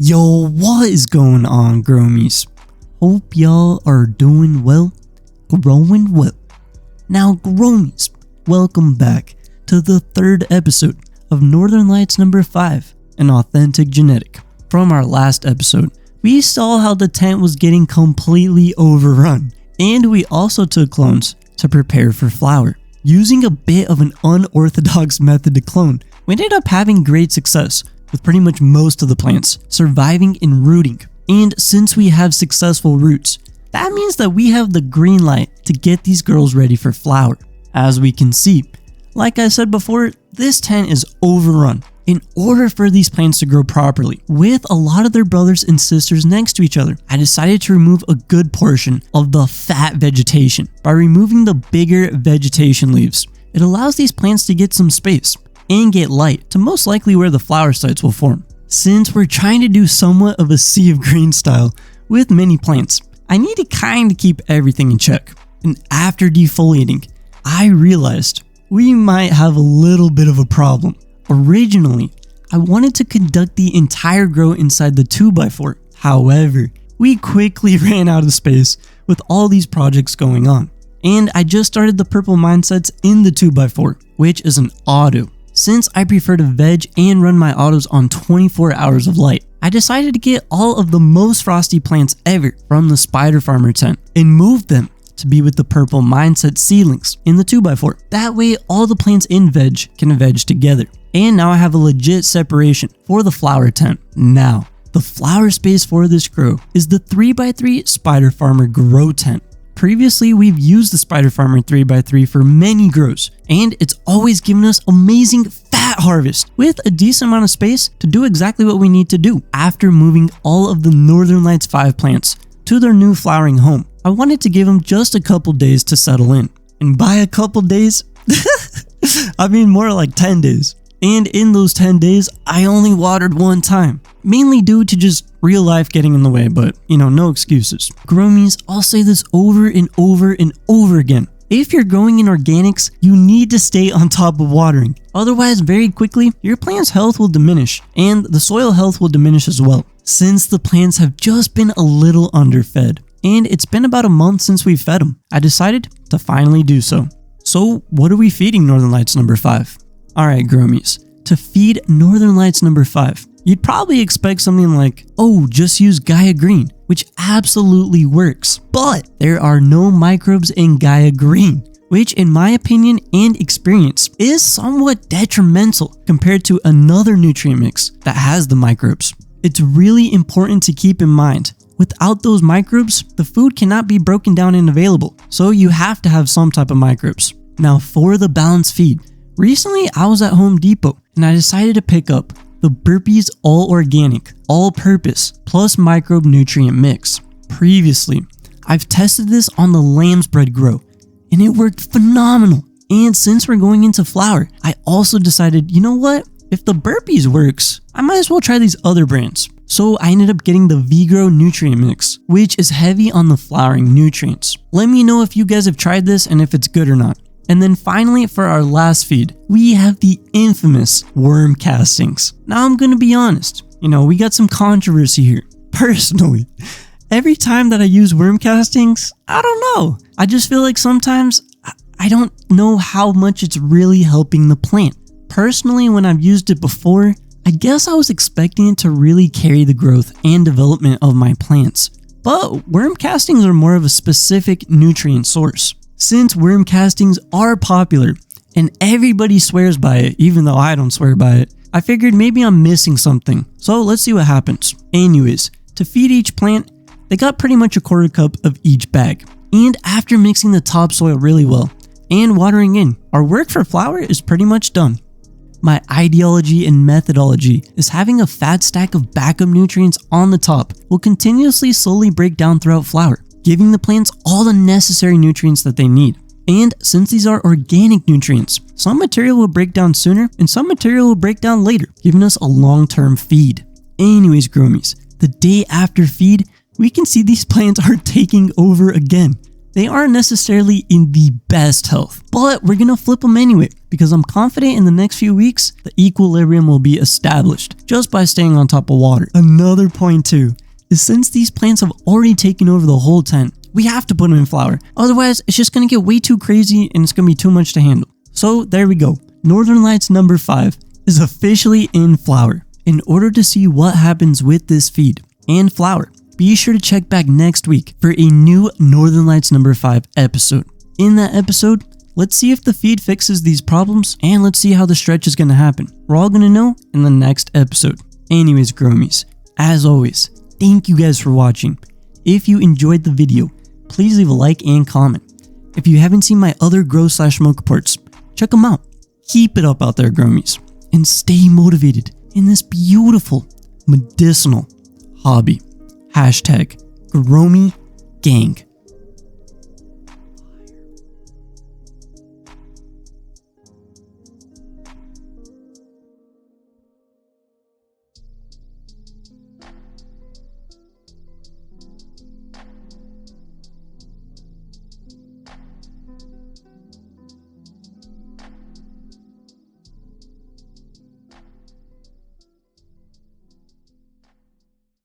Yo, what is going on, GROWMIES? Hope y'all are doing well, growing well. Now, GROWMIES, welcome back to the third episode of Northern Lights number 5, an authentic genetic. From our last episode, we saw how the tent was getting completely overrun, and we also took clones to prepare for flower. Using a bit of an unorthodox method to clone, we ended up having great success with pretty much most of the plants surviving and rooting. And since we have successful roots, that means that we have the green light to get these girls ready for flower. As we can see, like I said before, this tent is overrun. In order for these plants to grow properly, with a lot of their brothers and sisters next to each other, I decided to remove a good portion of the fat vegetation. By removing the bigger vegetation leaves, it allows these plants to get some space and get light to most likely where the flower sites will form. Since we're trying to do somewhat of a sea of green style with many plants, I need to kind of keep everything in check. And after defoliating, I realized we might have a little bit of a problem. Originally, I wanted to conduct the entire grow inside the 2x4. However, we quickly ran out of space with all these projects going on. And I just started the purple mindsets in the 2x4, which is an auto. Since I prefer to veg and run my autos on 24 hours of light, I decided to get all of the most frosty plants ever from the spider farmer tent and move them to be with the purple mindset seedlings in the 2x4. That way all the plants in veg can veg together. And now I have a legit separation for the flower tent. Now, the flower space for this grow is the 3x3 spider farmer grow tent. Previously, we've used the Spider Farmer 3x3 for many grows, and it's always given us amazing fat harvest with a decent amount of space to do exactly what we need to do. After moving all of the Northern Lights 5 plants to their new flowering home, I wanted to give them just a couple days to settle in. And by a couple days, I mean more like 10 days. And in those 10 days, I only watered one time, mainly due to just real life getting in the way, but no excuses. GROWMIES, I'll say this over and over and over again. If you're growing in organics, you need to stay on top of watering. Otherwise, very quickly, your plant's health will diminish and the soil health will diminish as well, since the plants have just been a little underfed. And it's been about a month since we fed them. I decided to finally do so. So what are we feeding Northern Lights number 5? Alright, GROWMIES, to feed Northern Lights number 5, you'd probably expect something like, oh, just use Gaia Green, which absolutely works. But there are no microbes in Gaia Green, which in my opinion and experience is somewhat detrimental compared to another nutrient mix that has the microbes. It's really important to keep in mind, without those microbes, the food cannot be broken down and available, so you have to have some type of microbes. Now for the balanced feed, recently I was at Home Depot and I decided to pick up the Burpees All Organic, All Purpose Plus Microbe Nutrient Mix. Previously, I've tested this on the lamb's bread grow and it worked phenomenal. And since we're going into flower, I also decided, you know what? If the Burpees works, I might as well try these other brands. So I ended up getting the V-Grow Nutrient Mix, which is heavy on the flowering nutrients. Let me know if you guys have tried this and if it's good or not. And then finally, for our last feed, we have the infamous worm castings. Now I'm gonna be honest, we got some controversy here. Personally, every time that I use worm castings, I don't know. I just feel like sometimes I don't know how much it's really helping the plant. Personally, when I've used it before, I guess I was expecting it to really carry the growth and development of my plants. But worm castings are more of a specific nutrient source. Since worm castings are popular and everybody swears by it, even though I don't swear by it, I figured maybe I'm missing something. So let's see what happens. Anyways, to feed each plant, they got pretty much a quarter cup of each bag. And after mixing the topsoil really well and watering in, our work for flower is pretty much done. My ideology and methodology is having a fat stack of backup nutrients on the top will continuously slowly break down throughout flower, giving the plants all the necessary nutrients that they need. And since these are organic nutrients, some material will break down sooner and some material will break down later, giving us a long-term feed. Anyways, GROWMIES, the day after feed, we can see these plants are taking over again. They aren't necessarily in the best health, but we're gonna flip them anyway because I'm confident in the next few weeks the equilibrium will be established just by staying on top of water. Another point too is since these plants have already taken over the whole tent, we have to put them in flower. Otherwise, it's just gonna get way too crazy and it's gonna be too much to handle. So there we go. Northern Lights number 5 is officially in flower. In order to see what happens with this feed and flower, be sure to check back next week for a new Northern Lights number 5 episode. In that episode, let's see if the feed fixes these problems and let's see how the stretch is going to happen. We're all going to know in the next episode. Anyways, GROWMIES, as always, thank you guys for watching. If you enjoyed the video, please leave a like and comment. If you haven't seen my other grow/smoke reports, check them out. Keep it up out there, GROWMIES, and stay motivated in this beautiful medicinal hobby. #GROWMIEGANG.